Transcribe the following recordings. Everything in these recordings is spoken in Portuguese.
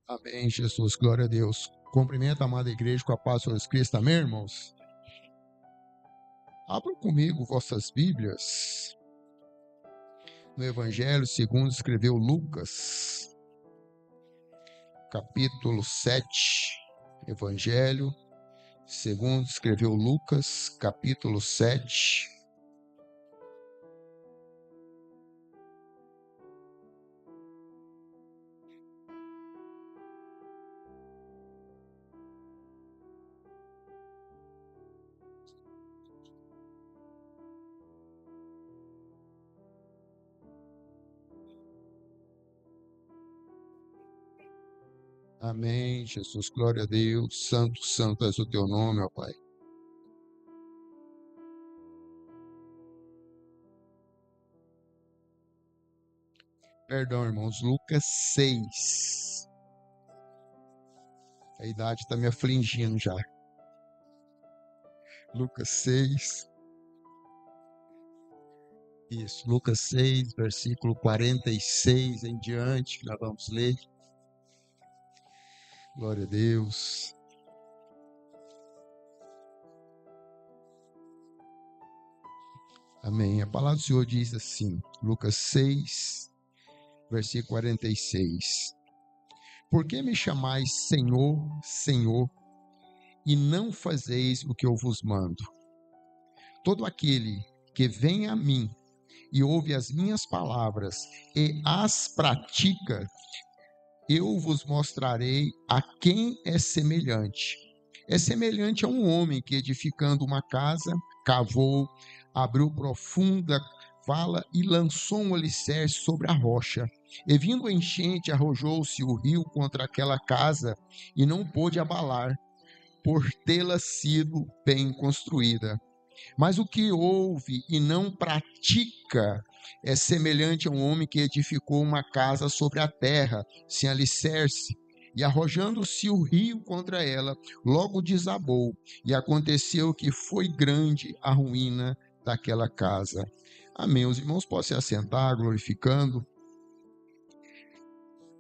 Amém, Jesus, glória a Deus. Cumprimento a amada igreja com a paz de Jesus Cristo, amém, irmãos? Abram comigo vossas Bíblias no Evangelho segundo escreveu Lucas, capítulo 7. Evangelho segundo escreveu Lucas, capítulo 7. Amém, Jesus, glória a Deus. Santo, santo és o teu nome, ó Pai. Perdão, irmãos, Lucas 6. A idade está me afligindo já. Lucas 6. Isso, Lucas 6, versículo 46 em diante, que nós vamos ler. Glória a Deus. Amém. A palavra do Senhor diz assim, Lucas 6, versículo 46. Por que me chamais Senhor, Senhor, e não fazeis o que eu vos mando? Todo aquele que vem a mim e ouve as minhas palavras e as pratica, eu vos mostrarei a quem é semelhante. É semelhante a um homem que, edificando uma casa, cavou, abriu profunda vala e lançou um alicerce sobre a rocha. E vindo a enchente, arrojou-se o rio contra aquela casa e não pôde abalar, por tê-la sido bem construída. Mas o que ouve e não pratica é semelhante a um homem que edificou uma casa sobre a terra, sem alicerce, e arrojando-se o rio contra ela, logo desabou, e aconteceu que foi grande a ruína daquela casa. Amém. Os irmãos podem se assentar, glorificando.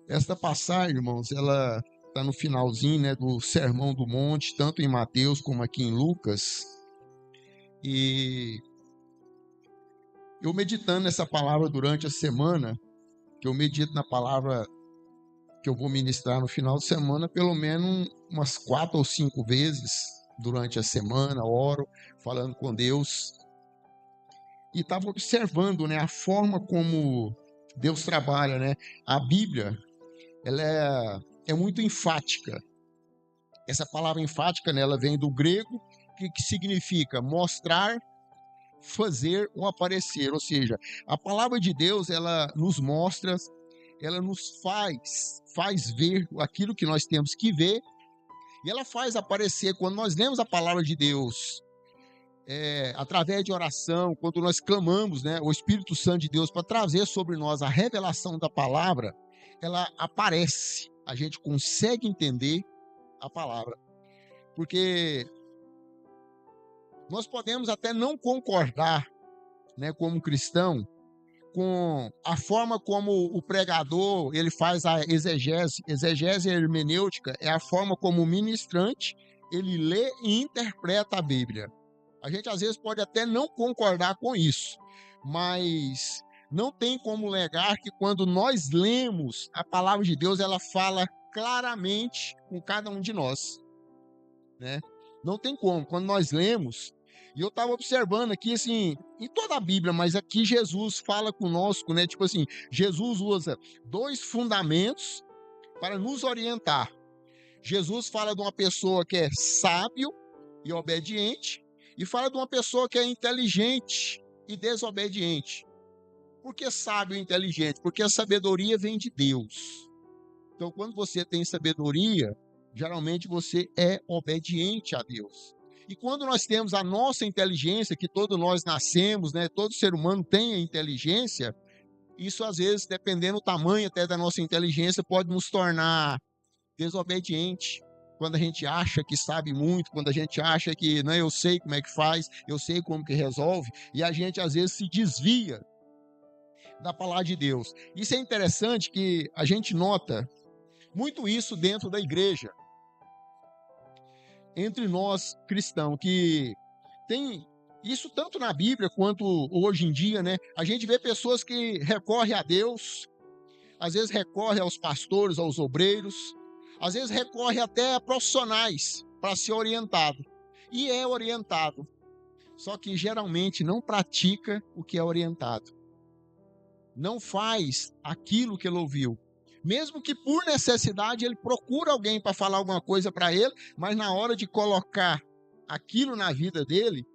Esta passagem, irmãos, ela está no finalzinho, né, do Sermão do Monte, tanto em Mateus como aqui em Lucas. E eu meditando nessa palavra durante a semana, que eu medito na palavra que eu vou ministrar no final de semana, pelo menos umas 4 ou 5 vezes durante a semana, oro, falando com Deus. E estava observando, né, a forma como Deus trabalha, né? A Bíblia, ela é muito enfática. Essa palavra enfática, né, ela vem do grego, que significa mostrar, fazer ou aparecer, ou seja, a palavra de Deus, ela nos mostra, ela nos faz ver aquilo que nós temos que ver, e ela faz aparecer. Quando nós lemos a palavra de Deus, através de oração, quando nós clamamos, né, o Espírito Santo de Deus para trazer sobre nós a revelação da palavra, ela aparece, a gente consegue entender a palavra, porque nós podemos até não concordar, né, como cristão, com a forma como o pregador ele faz a exegese. Exegese hermenêutica é a forma como o ministrante ele lê e interpreta a Bíblia. A gente às vezes pode até não concordar com isso, mas não tem como negar que quando nós lemos a palavra de Deus, ela fala claramente com cada um de nós, né? Não tem como. Quando nós lemos, e eu estava observando aqui, assim, em toda a Bíblia, mas aqui Jesus fala conosco, né? Tipo assim, Jesus usa 2 fundamentos para nos orientar. Jesus fala de uma pessoa que é sábio e obediente, e fala de uma pessoa que é inteligente e desobediente. Por que sábio e inteligente? Porque a sabedoria vem de Deus. Então, quando você tem sabedoria, geralmente você é obediente a Deus. E quando nós temos a nossa inteligência, que todos nós nascemos, né, todo ser humano tem a inteligência, isso às vezes, dependendo do tamanho até da nossa inteligência, pode nos tornar desobediente. Quando a gente acha que sabe muito, quando a gente acha que eu sei como é que faz, eu sei como que resolve, e a gente às vezes se desvia da palavra de Deus. Isso é interessante que a gente nota muito isso dentro da igreja, entre nós cristãos, que tem isso tanto na Bíblia quanto hoje em dia, né? A gente vê pessoas que recorrem a Deus, às vezes recorre aos pastores, aos obreiros, às vezes recorre até a profissionais para ser orientado. E é orientado, só que geralmente não pratica o que é orientado. Não faz aquilo que ele ouviu. Mesmo que por necessidade ele procura alguém para falar alguma coisa para ele, mas na hora de colocar aquilo na vida dele,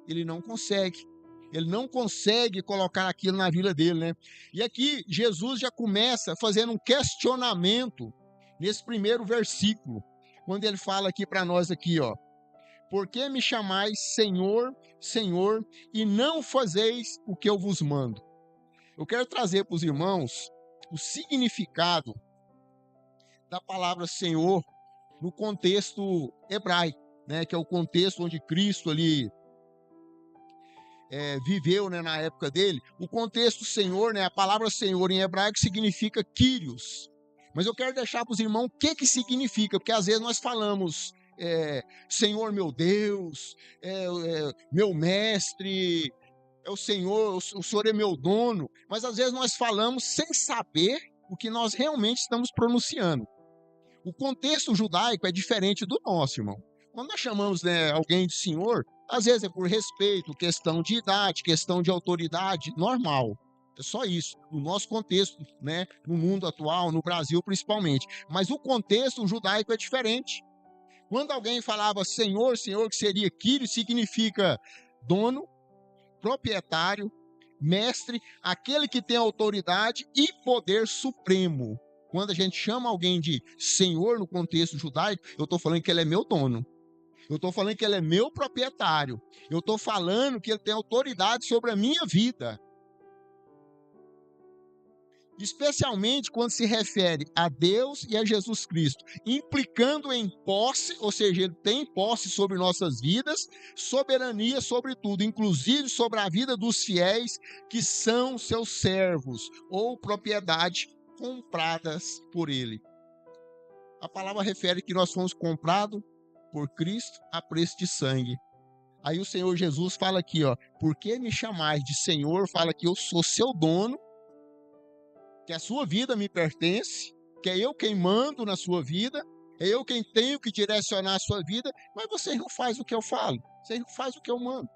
ele não consegue. Ele não consegue colocar aquilo na vida dele, né? E aqui Jesus já começa fazendo um questionamento nesse primeiro versículo, quando ele fala aqui para nós aqui, ó: por que me chamais Senhor, Senhor, e não fazeis o que eu vos mando? Eu quero trazer para os irmãos o significado da palavra Senhor no contexto hebraico, né? Que é o contexto onde Cristo ali viveu, né, na época dele. O contexto Senhor, né, a palavra Senhor em hebraico significa Kyrios. Mas eu quero deixar para os irmãos o que significa, porque às vezes nós falamos Senhor meu Deus, meu mestre, é o Senhor, o Senhor é meu dono, mas às vezes nós falamos sem saber o que nós realmente estamos pronunciando. O contexto judaico é diferente do nosso, irmão. Quando nós chamamos, né, alguém de senhor, às vezes é por respeito, questão de idade, questão de autoridade, normal. É só isso, no nosso contexto, né, no mundo atual, no Brasil principalmente. Mas o contexto judaico é diferente. Quando alguém falava senhor, senhor, que seria Kyrios, significa dono, proprietário, mestre, aquele que tem autoridade e poder supremo. Quando a gente chama alguém de senhor no contexto judaico, eu estou falando que ele é meu dono. Eu estou falando que ele é meu proprietário. Eu estou falando que ele tem autoridade sobre a minha vida. Especialmente quando se refere a Deus e a Jesus Cristo, implicando em posse, ou seja, ele tem posse sobre nossas vidas, soberania sobre tudo, inclusive sobre a vida dos fiéis que são seus servos ou propriedade compradas por ele. A palavra refere que nós fomos comprados por Cristo a preço de sangue. Aí o Senhor Jesus fala aqui, ó: por que me chamais de Senhor? Fala que eu sou seu dono, que a sua vida me pertence, que é eu quem mando na sua vida, é eu quem tenho que direcionar a sua vida, mas vocês não fazem o que eu falo, vocês não fazem o que eu mando.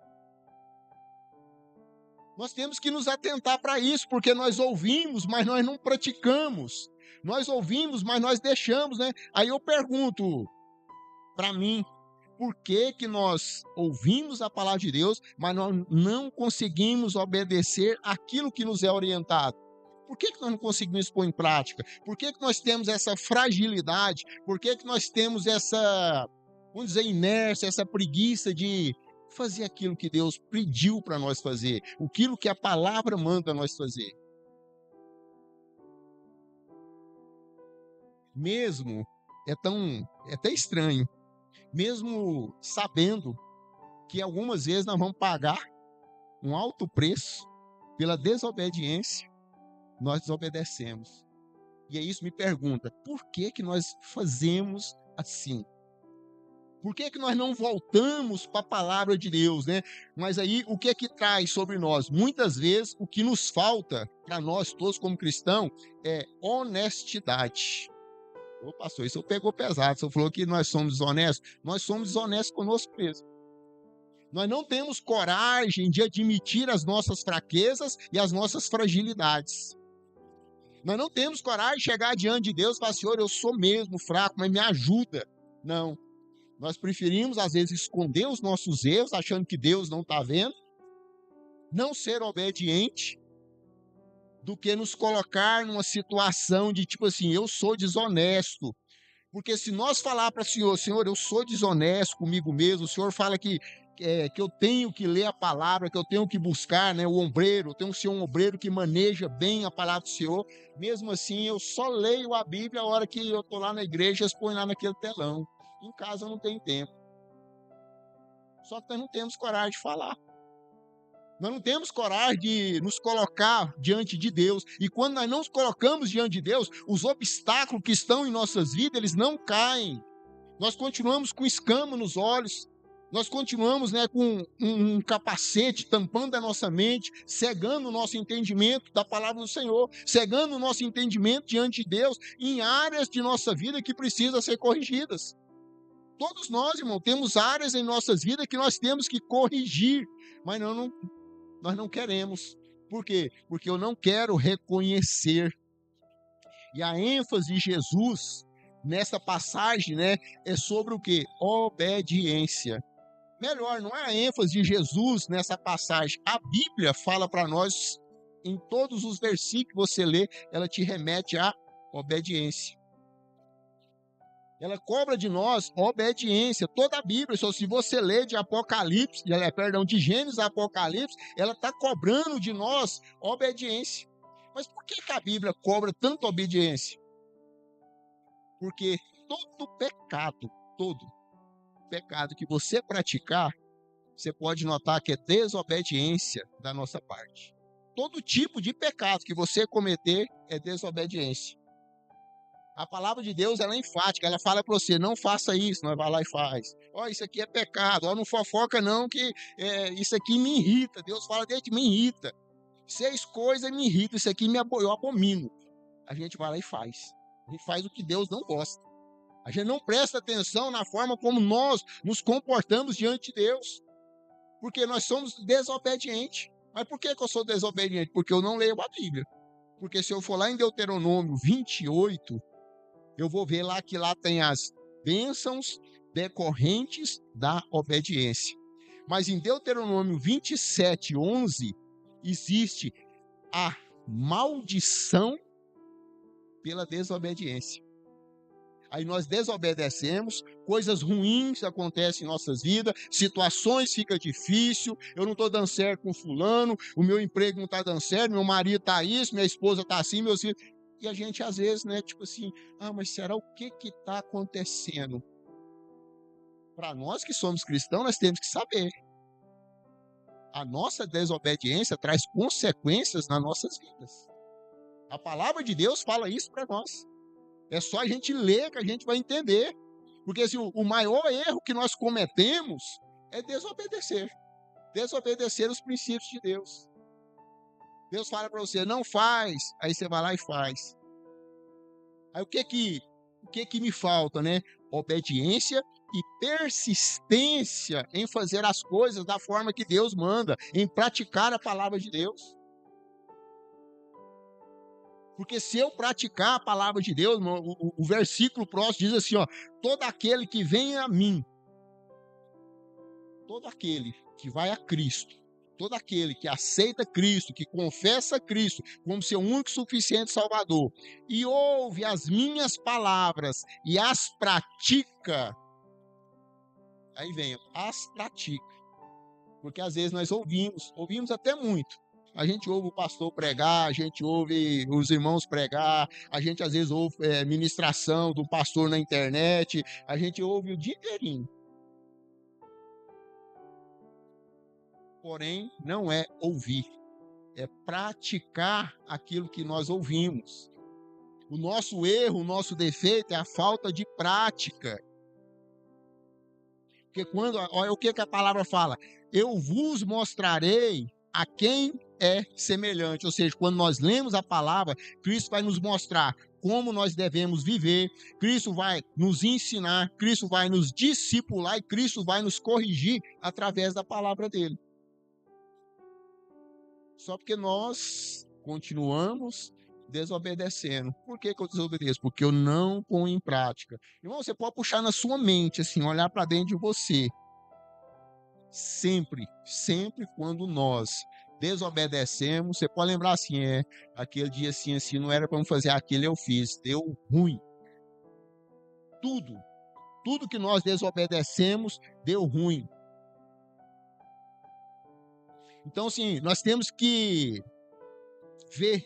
Nós temos que nos atentar para isso, porque nós ouvimos, mas nós não praticamos. Nós ouvimos, mas nós deixamos, né? Aí eu pergunto para mim, por que que nós ouvimos a palavra de Deus, mas nós não conseguimos obedecer aquilo que nos é orientado? Por que que nós não conseguimos pôr em prática? Por que que nós temos essa fragilidade? Por que que nós temos essa, vamos dizer, inércia, essa preguiça de fazer aquilo que Deus pediu para nós fazer, aquilo que a palavra manda nós fazer? Mesmo, é até estranho, mesmo sabendo que algumas vezes nós vamos pagar um alto preço pela desobediência, nós desobedecemos. E aí isso me pergunta, por que que nós fazemos assim? Por que que nós não voltamos para a palavra de Deus, né? Mas aí o que é que traz sobre nós? Muitas vezes o que nos falta para nós todos como cristãos é honestidade. Ô pastor, isso pegou pesado, você falou que nós somos desonestos conosco mesmo. Nós não temos coragem de admitir as nossas fraquezas e as nossas fragilidades. Nós não temos coragem de chegar diante de Deus e falar: Senhor, eu sou mesmo fraco, mas me ajuda. Não. Nós preferimos, às vezes, esconder os nossos erros, achando que Deus não está vendo, não ser obediente, do que nos colocar numa situação de tipo assim, eu sou desonesto. Porque se nós falar para o Senhor, Senhor, eu sou desonesto comigo mesmo, o Senhor fala que eu tenho que ler a palavra, que eu tenho que buscar, né, o ombreiro, eu tenho que ser um obreiro que maneja bem a palavra do Senhor. Mesmo assim, eu só leio a Bíblia a hora que eu estou lá na igreja, eles põem lá naquele telão. Em casa eu não tenho tempo. Só que nós não temos coragem de falar. Nós não temos coragem de nos colocar diante de Deus. E quando nós não nos colocamos diante de Deus, os obstáculos que estão em nossas vidas, eles não caem. Nós continuamos com escama nos olhos. Nós continuamos, com um capacete tampando a nossa mente, cegando o nosso entendimento da palavra do Senhor, cegando o nosso entendimento diante de Deus em áreas de nossa vida que precisam ser corrigidas. Todos nós, irmão, temos áreas em nossas vidas que nós temos que corrigir, mas nós não queremos. Por quê? Porque eu não quero reconhecer. E a ênfase de Jesus nessa passagem, é sobre o quê? Obediência. Melhor, não é a ênfase de Jesus nessa passagem. A Bíblia fala para nós, em todos os versículos que você lê, ela te remete à obediência. Ela cobra de nós obediência. Toda a Bíblia, só se você ler de Apocalipse, de Gênesis a Apocalipse, ela está cobrando de nós obediência. Mas por que a Bíblia cobra tanta obediência? Porque todo pecado que você praticar, você pode notar que é desobediência da nossa parte. Todo tipo de pecado que você cometer é desobediência. A palavra de Deus, ela é enfática, ela fala para você, não faça isso, nós vai lá e faz. Isso aqui é pecado, não fofoca não, que isso aqui me irrita. Deus fala desde me irrita. 6 coisas me irritam, isso aqui eu abomino. A gente vai lá e faz. A gente faz o que Deus não gosta. A gente não presta atenção na forma como nós nos comportamos diante de Deus. Porque nós somos desobedientes. Mas por que eu sou desobediente? Porque eu não leio a Bíblia. Porque se eu for lá em Deuteronômio 28, eu vou ver lá que lá tem as bênçãos decorrentes da obediência. Mas em Deuteronômio 27:11, existe a maldição pela desobediência. Aí nós desobedecemos, coisas ruins acontecem em nossas vidas, situações ficam difíceis, eu não estou dando certo com fulano, o meu emprego não está dando certo, meu marido está isso, minha esposa está assim, meus filhos... E a gente às vezes, mas será o que está acontecendo? Para nós que somos cristãos, nós temos que saber. A nossa desobediência traz consequências nas nossas vidas. A palavra de Deus fala isso para nós. É só a gente ler que a gente vai entender. Porque o maior erro que nós cometemos é desobedecer. Desobedecer os princípios de Deus. Deus fala para você, não faz. Aí você vai lá e faz. Aí o que me falta, Obediência e persistência em fazer as coisas da forma que Deus manda, em praticar a palavra de Deus. Porque se eu praticar a palavra de Deus, o versículo próximo diz assim, todo aquele que vem a mim, todo aquele que vai a Cristo, todo aquele que aceita Cristo, que confessa Cristo como seu único e suficiente Salvador, e ouve as minhas palavras e as pratica, aí vem, as pratica. Porque às vezes nós ouvimos até muito. A gente ouve o pastor pregar, a gente ouve os irmãos pregar, a gente às vezes ouve ministração do pastor na internet, a gente ouve o dia inteirinho. Porém, não é ouvir, é praticar aquilo que nós ouvimos. O nosso erro, o nosso defeito é a falta de prática. Porque olha o que a palavra fala, eu vos mostrarei a quem é semelhante. Ou seja, quando nós lemos a palavra, Cristo vai nos mostrar como nós devemos viver, Cristo vai nos ensinar, Cristo vai nos discipular e Cristo vai nos corrigir através da palavra dele. Só porque nós continuamos desobedecendo. Por que eu desobedeço? Porque eu não ponho em prática. Irmão, você pode puxar na sua mente, assim, olhar para dentro de você. Sempre quando nós desobedecemos, você pode lembrar assim, aquele dia assim, não era para eu fazer aquilo, eu fiz, deu ruim. Tudo que nós desobedecemos, deu ruim. Então, assim, nós temos que ver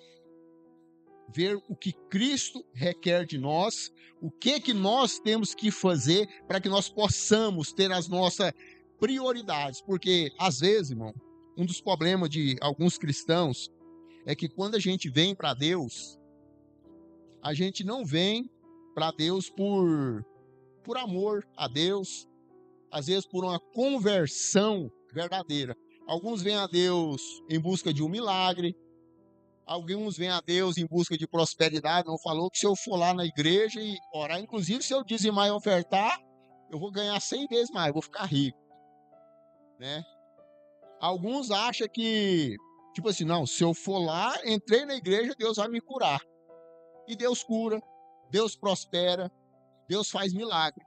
o que Cristo requer de nós, o que nós temos que fazer para que nós possamos ter as nossas prioridades. Porque, às vezes, irmão, um dos problemas de alguns cristãos é que quando a gente vem para Deus, a gente não vem para Deus por amor a Deus, às vezes por uma conversão verdadeira. Alguns vêm a Deus em busca de um milagre, alguns vêm a Deus em busca de prosperidade. Não falou que se eu for lá na igreja e orar, inclusive se eu dizimar e ofertar, eu vou ganhar 100 vezes mais, vou ficar rico, né? Alguns acham que, tipo assim, não, se eu for lá, entrei na igreja, Deus vai me curar. E Deus cura, Deus prospera, Deus faz milagre.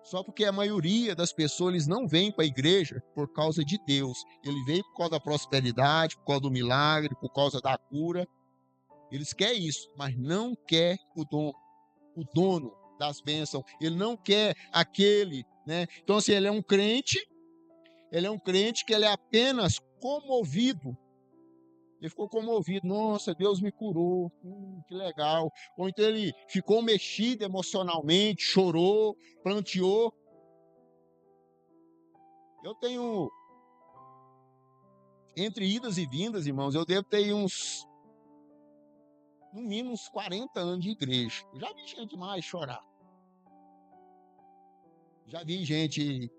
Só porque a maioria das pessoas eles não vêm para a igreja por causa de Deus. Ele veio por causa da prosperidade, por causa do milagre, por causa da cura. Eles querem isso, mas não quer o dono das bênçãos. Ele não quer aquele, né? Então, assim, ele é um crente que ele é apenas comovido. Ele ficou comovido, nossa, Deus me curou, que legal. Ou então ele ficou mexido emocionalmente, chorou, pranteou. Eu tenho, entre idas e vindas, irmãos, eu devo ter no mínimo uns 40 anos de igreja. Eu já vi gente mais chorar. Já vi gente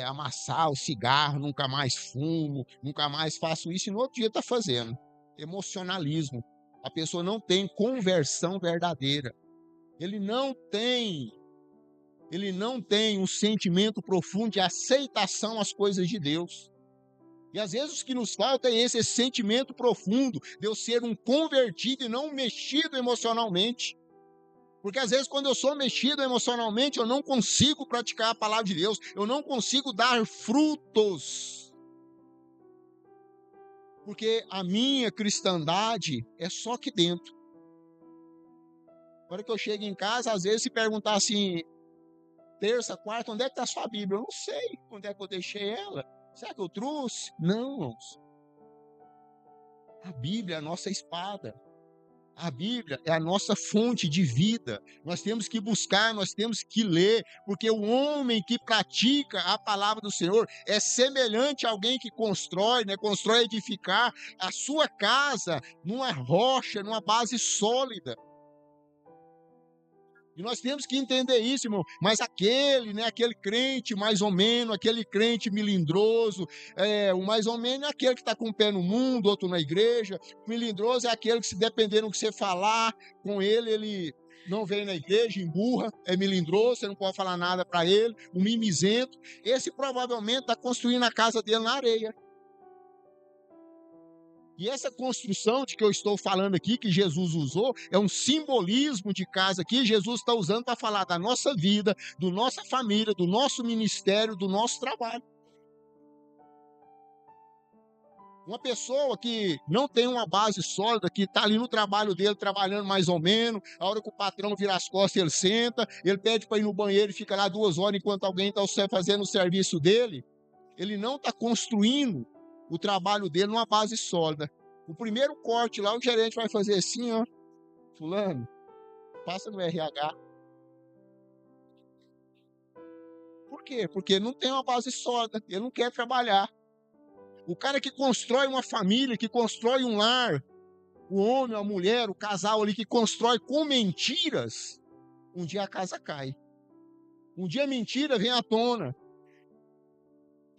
amassar o cigarro, nunca mais fumo, nunca mais faço isso, e no outro dia está fazendo. Emocionalismo. A pessoa não tem conversão verdadeira. Ele não tem um sentimento profundo de aceitação às coisas de Deus. E às vezes o que nos falta é esse sentimento profundo de eu ser um convertido e não um mexido emocionalmente. Porque às vezes quando eu sou mexido emocionalmente, eu não consigo praticar a palavra de Deus, eu não consigo dar frutos. Porque a minha cristandade é só aqui dentro. Na hora que eu chego em casa, às vezes se perguntar assim, terça, quarta, onde é que está a sua Bíblia? Eu não sei onde é que eu deixei ela. Será que eu trouxe? Não, irmãos. A Bíblia é a nossa espada. A Bíblia é a nossa fonte de vida. Nós temos que buscar, nós temos que ler, porque o homem que pratica a palavra do Senhor é semelhante a alguém que constrói, né? Constrói edificar a sua casa numa rocha, numa base sólida. E nós temos que entender isso, irmão. Mas aquele crente mais ou menos, aquele crente melindroso, o mais ou menos é aquele que está com um pé no mundo, outro na igreja. O melindroso é aquele que, se dependendo do que você falar com ele, ele não vem na igreja, emburra, é melindroso, você não pode falar nada para ele, um mimizento. Esse provavelmente está construindo a casa dele na areia. E essa construção de que eu estou falando aqui, que Jesus usou, é um simbolismo de casa que Jesus está usando para falar da nossa vida, da nossa família, do nosso ministério, do nosso trabalho. Uma pessoa que não tem uma base sólida, que está ali no trabalho dele, trabalhando mais ou menos, a hora que o patrão vira as costas, ele senta, ele pede para ir no banheiro e fica lá 2 horas enquanto alguém está fazendo o serviço dele, ele não está construindo o trabalho dele numa base sólida. O primeiro corte lá, o gerente vai fazer assim, ó, fulano, passa no RH. Por quê? Porque não tem uma base sólida, ele não quer trabalhar. O cara que constrói uma família, que constrói um lar, o homem, a mulher, o casal ali que constrói com mentiras, um dia a casa cai. Um dia a mentira vem à tona.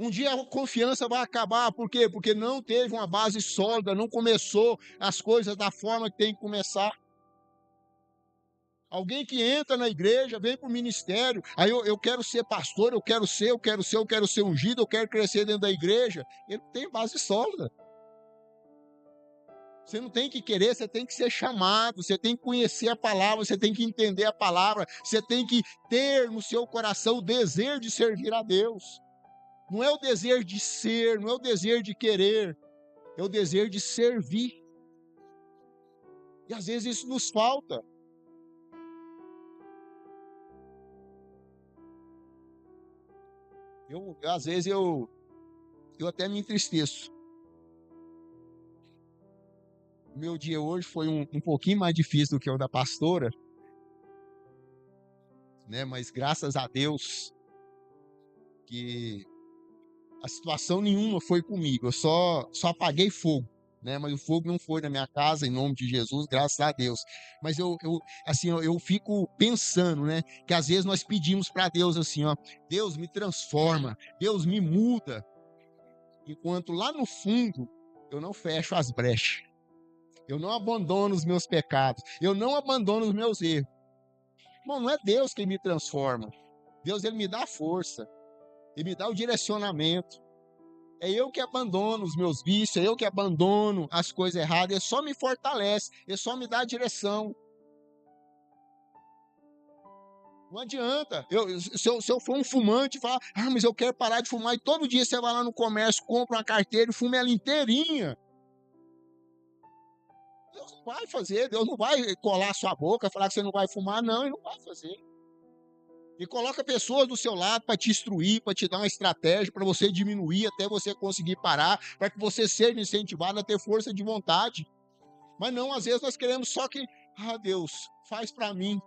Um dia a confiança vai acabar. Por quê? Porque não teve uma base sólida, não começou as coisas da forma que tem que começar. Alguém que entra na igreja, vem para o ministério, aí eu quero ser pastor, eu quero ser ungido, eu quero crescer dentro da igreja. Ele não tem base sólida. Você não tem que querer, você tem que ser chamado, você tem que conhecer a palavra, você tem que entender a palavra, você tem que ter no seu coração o desejo de servir a Deus. Não é o desejo de ser, não é o desejo de querer, é o desejo de servir. E às vezes isso nos falta. Às vezes eu até me entristeço. O meu dia hoje foi um pouquinho mais difícil do que o da pastora, né? Mas graças a Deus que a situação nenhuma foi comigo, eu só apaguei fogo, né? Mas o fogo não foi na minha casa, em nome de Jesus, graças a Deus. Mas assim, eu fico pensando, né? Que às vezes nós pedimos para Deus assim, ó, Deus me transforma, Deus me muda, enquanto lá no fundo eu não fecho as brechas, eu não abandono os meus pecados, eu não abandono os meus erros. Bom, não é Deus quem me transforma, Deus ele me dá a força, ele me dá o direcionamento. É eu que abandono os meus vícios, é eu que abandono as coisas erradas, ele só me fortalece, ele só me dá a direção. Não adianta. Se eu for um fumante e falar, mas eu quero parar de fumar, e todo dia você vai lá no comércio, compra uma carteira e fuma ela inteirinha. Deus não vai fazer, Deus não vai colar a sua boca, falar que você não vai fumar, não, ele não vai fazer. E coloca pessoas do seu lado para te instruir, para te dar uma estratégia, para você diminuir até você conseguir parar, para que você seja incentivado a ter força de vontade. Mas não, às vezes nós queremos só que, Deus, faz para mim.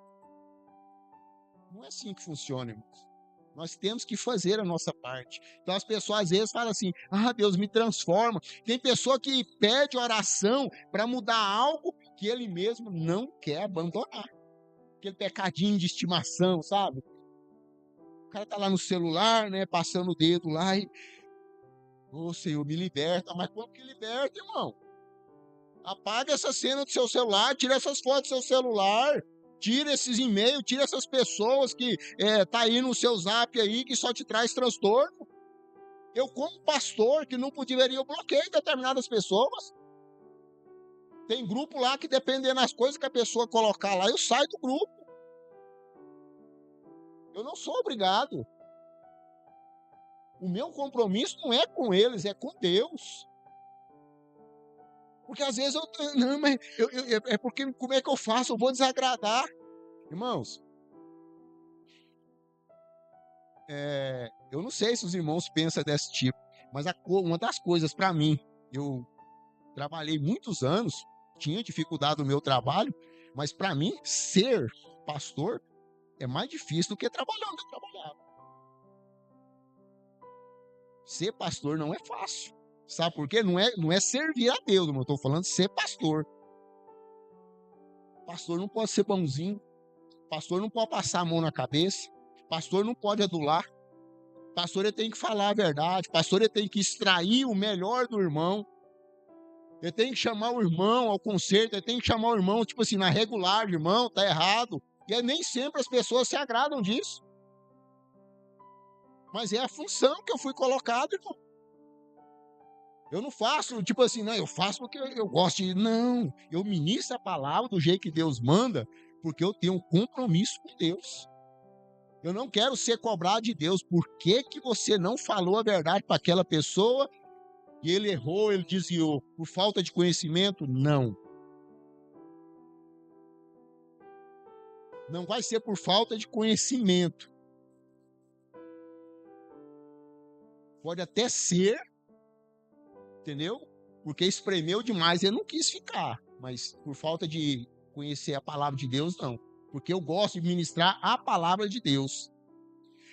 Não é assim que funciona, irmãos. Nós temos que fazer a nossa parte. Então as pessoas às vezes falam assim, Deus me transforma. Tem pessoa que pede oração para mudar algo que ele mesmo não quer abandonar. Aquele pecadinho de estimação, sabe? O cara tá lá no celular, né, passando o dedo lá e, Senhor, me liberta. Mas como que liberta, irmão? Apaga essa cena do seu celular, tira essas fotos do seu celular, tira esses e-mails, tira essas pessoas que tá aí no seu zap aí, que só te traz transtorno. Eu, como pastor, que não poderia, eu bloqueio determinadas pessoas. Tem grupo lá que, dependendo das coisas que a pessoa colocar lá, eu saio do grupo. Eu não sou obrigado. O meu compromisso não é com eles, é com Deus. Porque às vezes não, mas é porque como é que eu faço? Eu vou desagradar. Irmãos, eu não sei se os irmãos pensam desse tipo, mas uma das coisas para mim, eu trabalhei muitos anos, tinha dificuldade no meu trabalho, mas para mim, ser pastor é mais difícil do que trabalhar onde eu trabalhava. Ser pastor não é fácil. Sabe por quê? Não é servir a Deus, eu estou falando de ser pastor. Pastor não pode ser bonzinho. Pastor não pode passar a mão na cabeça. Pastor não pode adular. Pastor ele tem que falar a verdade. Pastor ele tem que extrair o melhor do irmão. Ele tem que chamar o irmão ao conserto. Ele tem que chamar o irmão, tipo assim, na regular, irmão, tá errado. E aí, nem sempre as pessoas se agradam disso. Mas é a função que eu fui colocado, irmão. Eu não faço, tipo assim, não, eu faço porque eu gosto de... Não, eu ministro a palavra do jeito que Deus manda, porque eu tenho um compromisso com Deus. Eu não quero ser cobrado de Deus. Por que você não falou a verdade para aquela pessoa e ele errou, ele desviou? Por falta de conhecimento? Não. Não vai ser por falta de conhecimento. Pode até ser, entendeu? Porque espremeu demais, ele não quis ficar. Mas por falta de conhecer a palavra de Deus, não. Porque eu gosto de ministrar a palavra de Deus.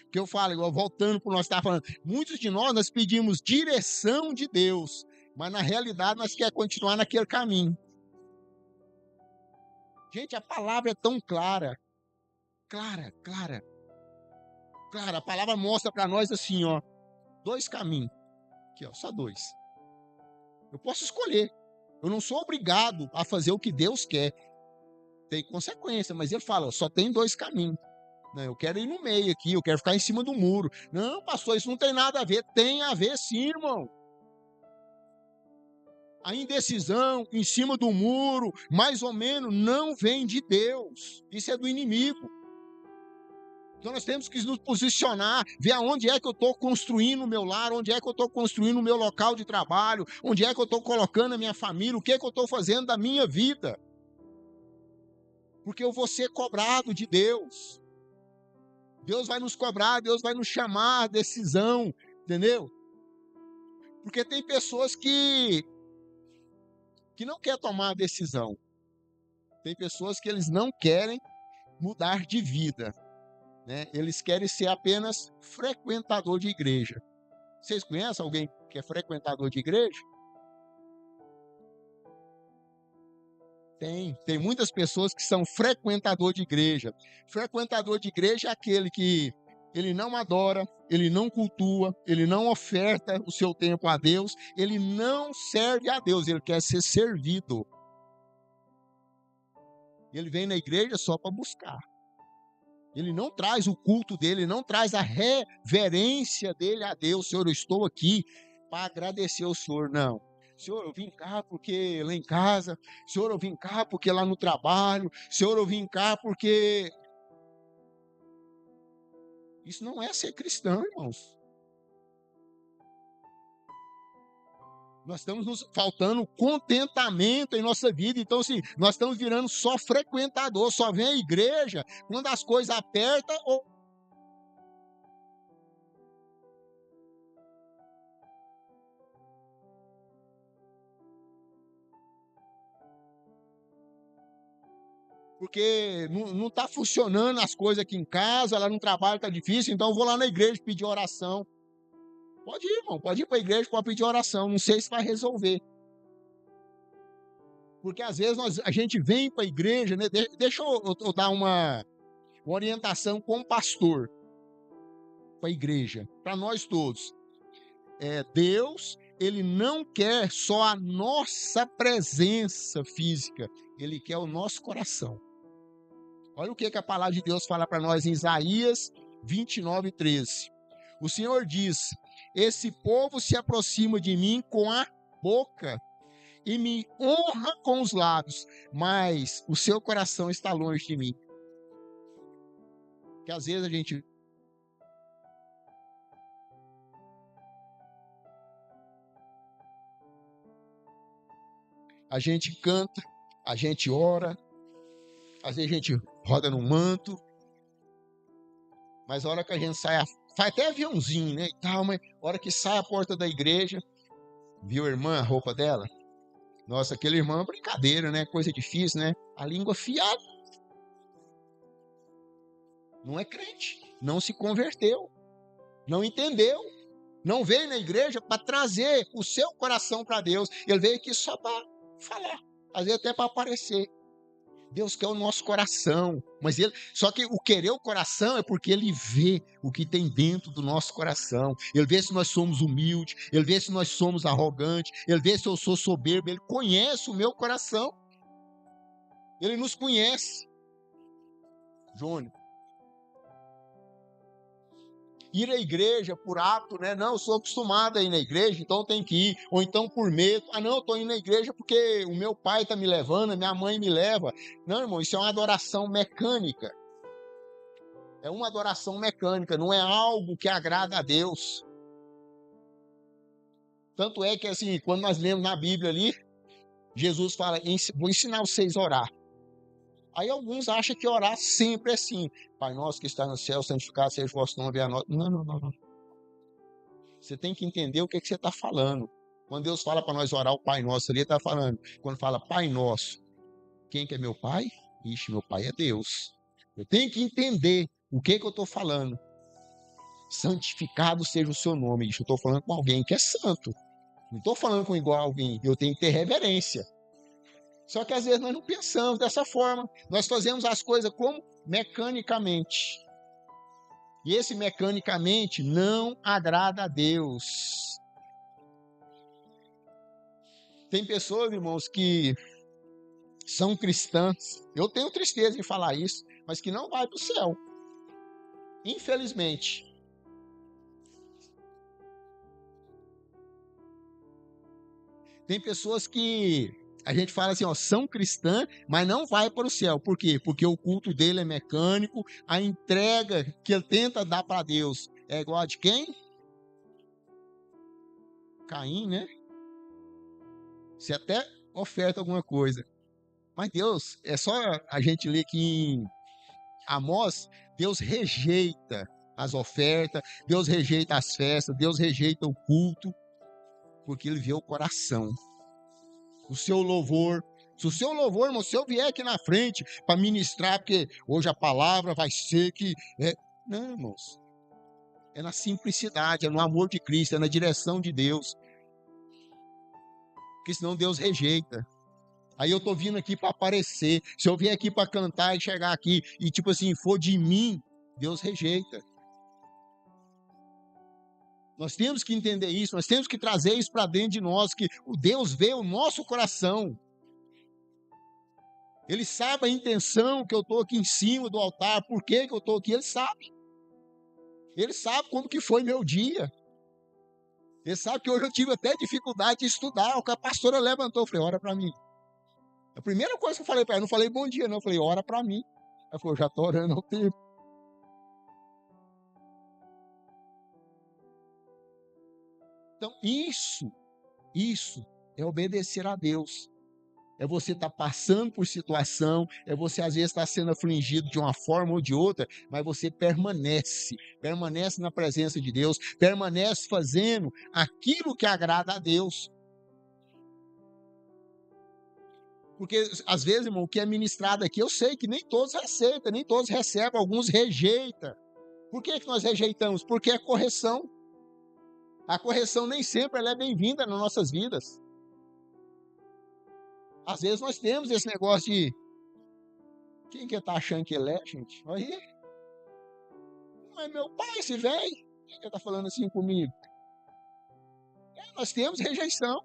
Porque eu falo, igual voltando para nós estar falando, muitos de nós pedimos direção de Deus, mas na realidade nós queremos continuar naquele caminho. Gente, a palavra é tão clara. Clara. A palavra mostra para nós assim, ó, 2 caminhos. Aqui, ó, só 2. Eu posso escolher. Eu não sou obrigado a fazer o que Deus quer. Tem consequência, mas ele fala, só tem 2 caminhos. Não, eu quero ir no meio aqui, eu quero ficar em cima do muro. Não, pastor, isso não tem nada a ver. Tem a ver sim, irmão. A indecisão em cima do muro, mais ou menos, não vem de Deus. Isso é do inimigo. Então nós temos que nos posicionar, ver aonde é que eu estou construindo o meu lar, onde é que eu estou construindo o meu local de trabalho, onde é que eu estou colocando a minha família, o que é que eu estou fazendo da minha vida. Porque eu vou ser cobrado de Deus. Deus vai nos cobrar, Deus vai nos chamar a decisão, entendeu? Porque tem pessoas que não querem tomar a decisão. Tem pessoas que eles não querem mudar de vida, né? Eles querem ser apenas frequentador de igreja. Vocês conhecem alguém que é frequentador de igreja? Tem muitas pessoas que são frequentador de igreja. Frequentador de igreja é aquele que ele não adora, ele não cultua, ele não oferta o seu tempo a Deus, ele não serve a Deus, ele quer ser servido. Ele vem na igreja só para buscar. Ele não traz o culto dele, não traz a reverência dele a Deus. Senhor, eu estou aqui para agradecer ao Senhor. Não. Senhor, eu vim cá porque lá em casa. Senhor, eu vim cá porque lá no trabalho. Senhor, eu vim cá porque... Isso não é ser cristão, irmãos. Nós estamos nos faltando contentamento em nossa vida. Então, assim, nós estamos virando só frequentador, só vem à igreja quando as coisas apertam ou... Porque não está funcionando as coisas aqui em casa, lá no trabalho está difícil, então eu vou lá na igreja pedir oração. Pode ir, irmão, pode ir para a igreja para pedir oração, não sei se vai resolver. Porque às vezes a gente vem para a igreja, né? Deixa eu dar uma orientação com o pastor para a igreja, para nós todos. Deus, ele não quer só a nossa presença física, ele quer o nosso coração. Olha o que a palavra de Deus fala para nós em Isaías 29:13. O Senhor diz: esse povo se aproxima de mim com a boca e me honra com os lábios, mas o seu coração está longe de mim. Que às vezes a gente canta, a gente ora, às vezes a gente roda no manto, mas a hora que a gente sai, faz até aviãozinho, né, e tal, mas a hora que sai a porta da igreja, viu a irmã, a roupa dela? Nossa, aquele irmão é brincadeira, né, coisa difícil, né, a língua afiada. Não é crente, não se converteu, não entendeu, não veio na igreja para trazer o seu coração para Deus, ele veio aqui só para falar, às vezes até para aparecer. Deus quer o nosso coração, mas só que o querer o coração é porque ele vê o que tem dentro do nosso coração. Ele vê se nós somos humildes, ele vê se nós somos arrogantes, ele vê se eu sou soberbo, ele conhece o meu coração. Ele nos conhece. Júnior. Ir à igreja por hábito, né? Não, eu sou acostumado a ir na igreja, então tem que ir. Ou então por medo. Ah, não, eu estou indo na igreja porque o meu pai está me levando, a minha mãe me leva. Não, irmão, isso é uma adoração mecânica. É uma adoração mecânica, não é algo que agrada a Deus. Tanto é que, assim, quando nós lemos na Bíblia ali, Jesus fala, vou ensinar vocês a orar. Aí alguns acham que orar sempre é assim. Pai nosso que está no céu, santificado seja o vosso nome, venha a nós. Não. Você tem que entender o que você está falando. Quando Deus fala para nós orar o Pai Nosso, ele está falando. Quando fala Pai Nosso, quem que é meu pai? Ixi, meu pai é Deus. Eu tenho que entender o que eu estou falando. Santificado seja o seu nome. Ixi, eu estou falando com alguém que é santo. Não estou falando com igual alguém. Eu tenho que ter reverência. Só que às vezes nós não pensamos dessa forma. Nós fazemos as coisas como mecanicamente. E esse mecanicamente não agrada a Deus. Tem pessoas, irmãos, que são cristãs. Eu tenho tristeza em falar isso, mas que não vai para o céu. Infelizmente. Tem pessoas que a gente fala assim, ó, são cristãs, mas não vai para o céu. Por quê? Porque o culto dele é mecânico, a entrega que ele tenta dar para Deus é igual a de quem? Caim, né? Você até oferta alguma coisa. Mas Deus, é só a gente ler aqui em Amós, Deus rejeita as ofertas, Deus rejeita as festas, Deus rejeita o culto, porque ele vê o coração. O seu louvor, se o seu louvor, irmão, se eu vier aqui na frente para ministrar, porque hoje a palavra vai ser que... Não, irmãos. É na simplicidade, é no amor de Cristo, é na direção de Deus. Porque senão Deus rejeita. Aí eu tô vindo aqui para aparecer. Se eu vier aqui para cantar e chegar aqui e tipo assim, for de mim, Deus rejeita. Nós temos que entender isso, nós temos que trazer isso para dentro de nós, que o Deus vê o nosso coração. Ele sabe a intenção que eu estou aqui em cima do altar, por que eu estou aqui, ele sabe. Ele sabe como que foi meu dia. Ele sabe que hoje eu tive até dificuldade de estudar. O que a pastora levantou, eu falei, ora para mim. A primeira coisa que eu falei para ela, não falei bom dia não, eu falei, ora para mim. Ela falou, já estou orando há um tempo. Então isso é obedecer a Deus. É você estar passando por situação, é você às vezes estar sendo afligido de uma forma ou de outra, mas você permanece na presença de Deus, permanece fazendo aquilo que agrada a Deus. Porque às vezes, irmão, o que é ministrado aqui, eu sei que nem todos aceitam, nem todos recebem, alguns rejeitam. Por que nós rejeitamos? Porque é correção. A correção nem sempre ela é bem-vinda nas nossas vidas. Às vezes nós temos esse negócio de quem que tá achando que ele é, gente? Aí, não é meu pai esse velho? Quem que tá falando assim comigo? Nós temos rejeição.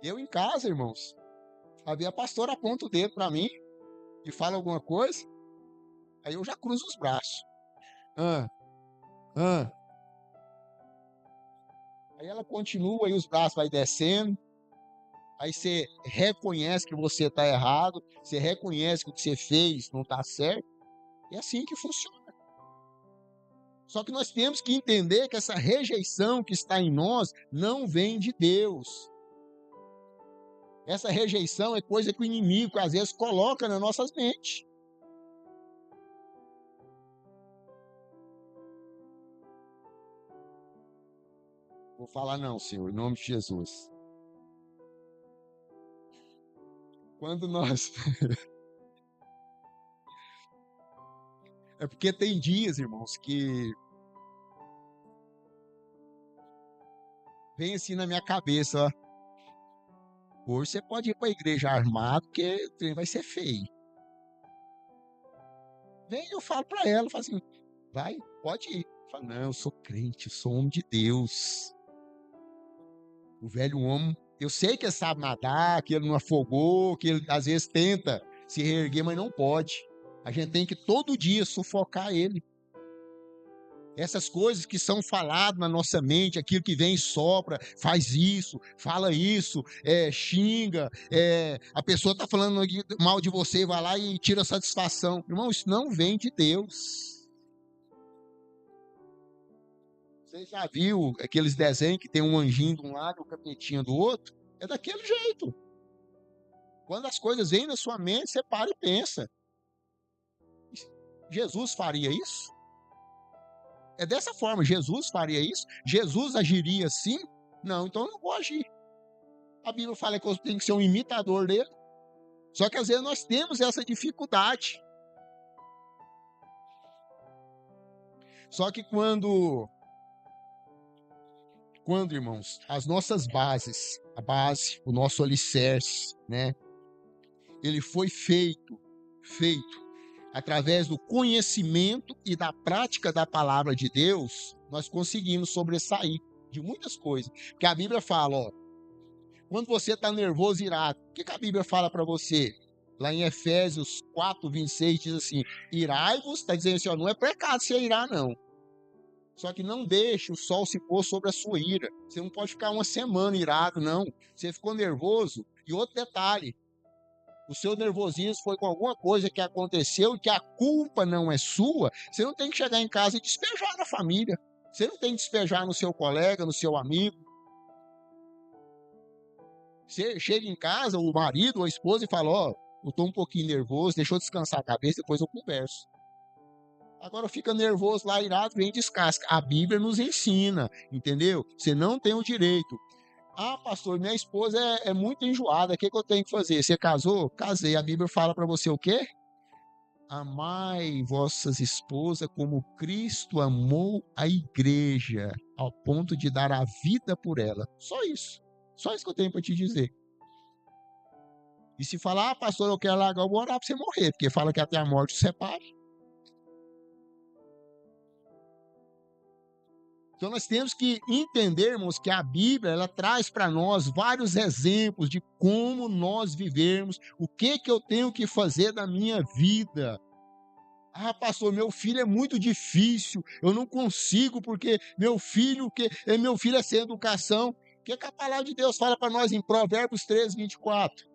Eu em casa, irmãos, a pastora aponta o dedo para mim e fala alguma coisa, aí eu já cruzo os braços. Aí ela continua, aí os braços vai descendo, aí você reconhece que você está errado, você reconhece que o que você fez não está certo, é assim que funciona. Só que nós temos que entender que essa rejeição que está em nós não vem de Deus. Essa rejeição é coisa que o inimigo às vezes coloca nas nossas mentes. Vou falar não, Senhor, em nome de Jesus. Quando nós... É porque tem dias, irmãos, que vem assim na minha cabeça, ó. Hoje você pode ir para a igreja armado, porque o trem vai ser feio. Vem, eu falo para ela, falo assim, vai, pode ir. Eu falo, não, eu sou crente, eu sou homem de Deus. O velho homem, eu sei que ele sabe nadar, que ele não afogou, que ele às vezes tenta se reerguer, mas não pode. A gente tem que todo dia sufocar ele. Essas coisas que são faladas na nossa mente, aquilo que vem e sopra, faz isso, fala isso, xinga, a pessoa está falando mal de você, vai lá e tira satisfação. Irmão, isso não vem de Deus. Você já viu aqueles desenhos que tem um anjinho de um lado e um capetinho do outro? É daquele jeito. Quando as coisas vêm na sua mente, você para e pensa. Jesus faria isso? É dessa forma, Jesus faria isso? Jesus agiria assim? Não, então eu não vou agir. A Bíblia fala que eu tenho que ser um imitador dele. Só que às vezes nós temos essa dificuldade. Só que quando, irmãos, as nossas bases, a base, o nosso alicerce, né? Ele foi feito através do conhecimento e da prática da palavra de Deus, nós conseguimos sobressair de muitas coisas. Porque a Bíblia fala, ó, quando você está nervoso, irado, o que a Bíblia fala para você? Lá em Efésios 4:26 diz assim, irai-vos, está dizendo assim, ó, não é pecado você irar, não. Só que não deixe o sol se pôr sobre a sua ira. Você não pode ficar uma semana irado, não. Você ficou nervoso. E outro detalhe, o seu nervosismo foi com alguma coisa que aconteceu e que a culpa não é sua, você não tem que chegar em casa e despejar na família. Você não tem que despejar no seu colega, no seu amigo. Você chega em casa, o marido ou a esposa, e fala, ó, eu estou um pouquinho nervoso, deixa eu descansar a cabeça, depois eu converso. Agora fica nervoso lá, irado, vem e descasca. A Bíblia nos ensina, entendeu? Você não tem o direito. Ah, pastor, minha esposa é muito enjoada, o que eu tenho que fazer? Você casou? Casei. A Bíblia fala para você o quê? amai vossas esposas como Cristo amou a igreja, ao ponto de dar a vida por ela. Só isso. Só isso que eu tenho para te dizer. E se falar, pastor, eu quero largar, eu vou orar para você morrer, porque fala que até a morte o separe. Então nós temos que entendermos que a Bíblia, ela traz para nós vários exemplos de como nós vivermos, o que eu tenho que fazer da minha vida. Ah, pastor, meu filho é muito difícil, eu não consigo, porque meu filho é sem educação. O que a palavra de Deus fala para nós em Provérbios 13:24?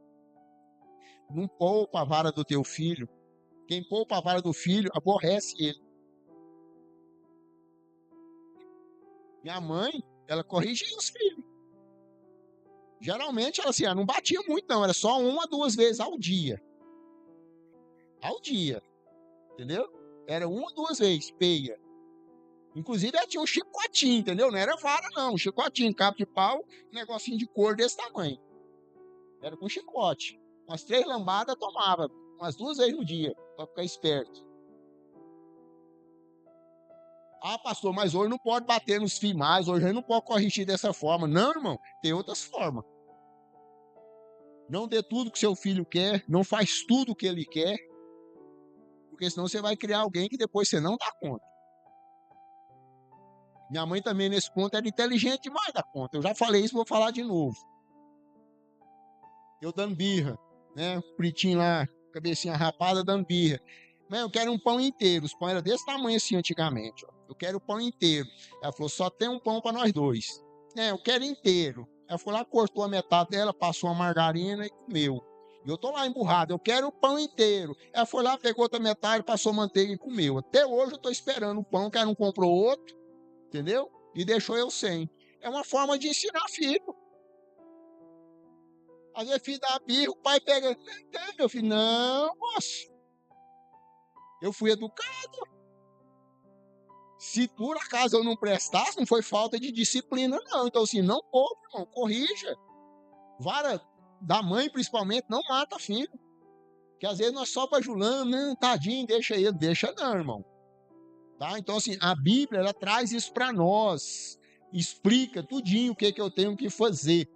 Não poupa a vara do teu filho. Quem poupa a vara do filho, aborrece ele. Minha mãe, ela corrigia os filhos. Geralmente, ela assim, não batia muito não, era só 1 a 2 vezes ao dia. Ao dia, entendeu? Era 1 a 2 vezes, peia. Inclusive, ela tinha um chicotinho, entendeu? Não era vara não, um chicotinho, cabo de pau, um negocinho de cor desse tamanho. Era com chicote. Umas 3 lambadas tomava, umas 2 vezes no dia, para ficar esperto. Ah, pastor, mas hoje não pode bater nos filhos mais, hoje não pode corrigir dessa forma. Não, irmão, tem outras formas. Não dê tudo que seu filho quer, não faz tudo o que ele quer, porque senão você vai criar alguém que depois você não dá conta. Minha mãe também, nesse ponto, era inteligente demais da conta. Eu já falei isso, vou falar de novo. Eu dando birra, né? Pretinho lá, cabecinha rapada, dando birra. Mãe, eu quero um pão inteiro. Os pães eram desse tamanho assim antigamente, ó. Eu quero o pão inteiro. Ela falou, só tem um pão para nós dois. Eu quero inteiro. Ela foi lá, cortou a metade dela, passou uma margarina e comeu. E eu tô lá emburrado, eu quero o pão inteiro. Ela foi lá, pegou outra metade, passou manteiga e comeu. Até hoje eu tô esperando o pão, que ela não comprou outro, entendeu? E deixou eu sem. É uma forma de ensinar filho. Às vezes filho dá birra, o pai pega, meu filho, não, moço. Eu fui educado. Se por acaso eu não prestasse, não foi falta de disciplina, não. Então, assim, não poupe, irmão, corrija. Vara da mãe, principalmente, não mata filho. Que às vezes nós só bajulamos, não, tadinho, deixa ele. Deixa não, irmão. Tá? Então, assim, a Bíblia, ela traz isso para nós. Explica tudinho o que eu tenho que fazer.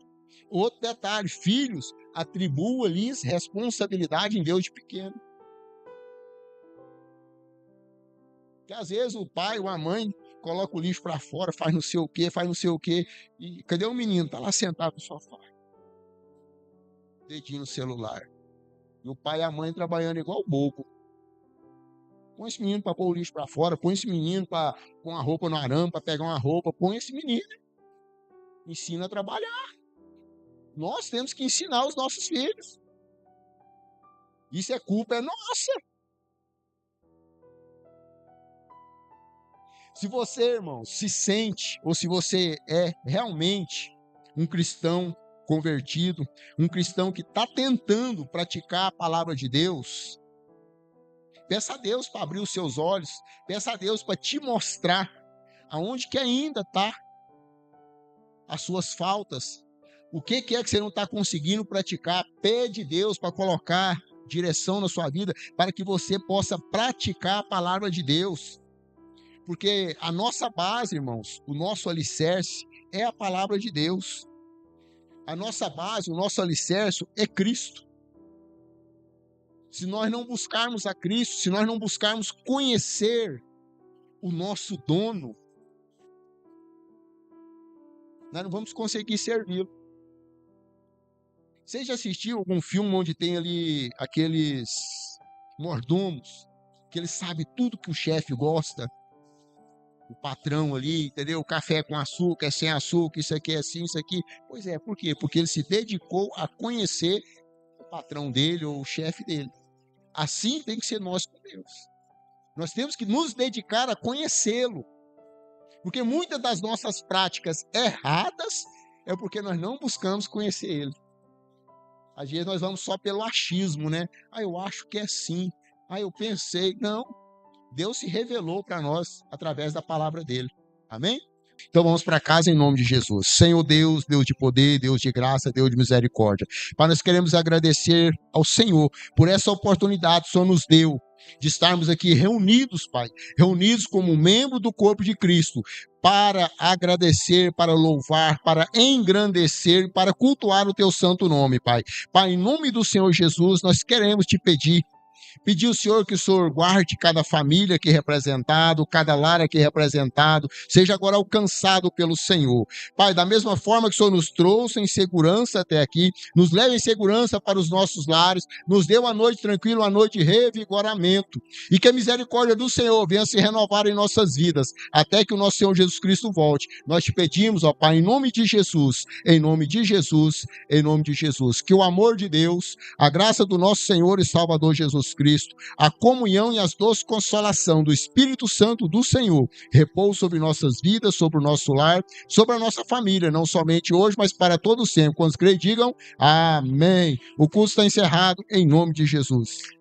Outro detalhe, filhos, atribua-lhes responsabilidade em Deus de pequeno. Porque às vezes o pai ou a mãe coloca o lixo para fora, faz não sei o quê. E cadê o menino? Tá lá sentado no sofá. Dedinho no celular. E o pai e a mãe trabalhando igual bobo. Põe esse menino para pôr o lixo para fora, põe esse menino para pôr uma roupa no arame, para pegar uma roupa, põe esse menino. Ensina a trabalhar. Nós temos que ensinar os nossos filhos. Isso é culpa nossa. Se você, irmão, se sente, ou se você é realmente um cristão convertido, um cristão que está tentando praticar a palavra de Deus, peça a Deus para abrir os seus olhos, peça a Deus para te mostrar aonde que ainda está as suas faltas, o que é que você não está conseguindo praticar. Pede a Deus para colocar direção na sua vida, para que você possa praticar a palavra de Deus. Porque a nossa base, irmãos, o nosso alicerce é a palavra de Deus. A nossa base, o nosso alicerce é Cristo. Se nós não buscarmos a Cristo, se nós não buscarmos conhecer o nosso dono, nós não vamos conseguir servi-lo. Você já assistiu algum filme onde tem ali aqueles mordomos, que eles sabem tudo que o chefe gosta? O patrão ali, entendeu? O café com açúcar, sem açúcar, isso aqui é assim, isso aqui. Pois é, por quê? Porque ele se dedicou a conhecer o patrão dele ou o chefe dele. Assim tem que ser nós com Deus. Nós temos que nos dedicar a conhecê-lo. Porque muitas das nossas práticas erradas é porque nós não buscamos conhecer ele. Às vezes nós vamos só pelo achismo, né? Eu acho que é assim. Eu pensei. Não. Deus se revelou para nós através da palavra dele. Amém? Então vamos para casa em nome de Jesus. Senhor Deus, Deus de poder, Deus de graça, Deus de misericórdia. Pai, nós queremos agradecer ao Senhor por essa oportunidade que o Senhor nos deu de estarmos aqui reunidos, Pai, reunidos como membro do corpo de Cristo, para agradecer, para louvar, para engrandecer, para cultuar o teu santo nome, Pai. Pai, em nome do Senhor Jesus, nós queremos te pedir ao Senhor que o Senhor guarde cada família aqui representado, cada lar aqui representado, seja agora alcançado pelo Senhor. Pai, da mesma forma que o Senhor nos trouxe em segurança até aqui, nos leve em segurança para os nossos lares, nos dê uma noite tranquila, uma noite de revigoramento, e que a misericórdia do Senhor venha se renovar em nossas vidas, até que o nosso Senhor Jesus Cristo volte. Nós te pedimos, ó Pai, em nome de Jesus, em nome de Jesus, em nome de Jesus, que o amor de Deus, a graça do nosso Senhor e Salvador Jesus Cristo, a comunhão e as doces consolação do Espírito Santo do Senhor repouse sobre nossas vidas, sobre o nosso lar, sobre a nossa família, não somente hoje, mas para todo sempre. Quando creem, digam amém. O culto está encerrado em nome de Jesus.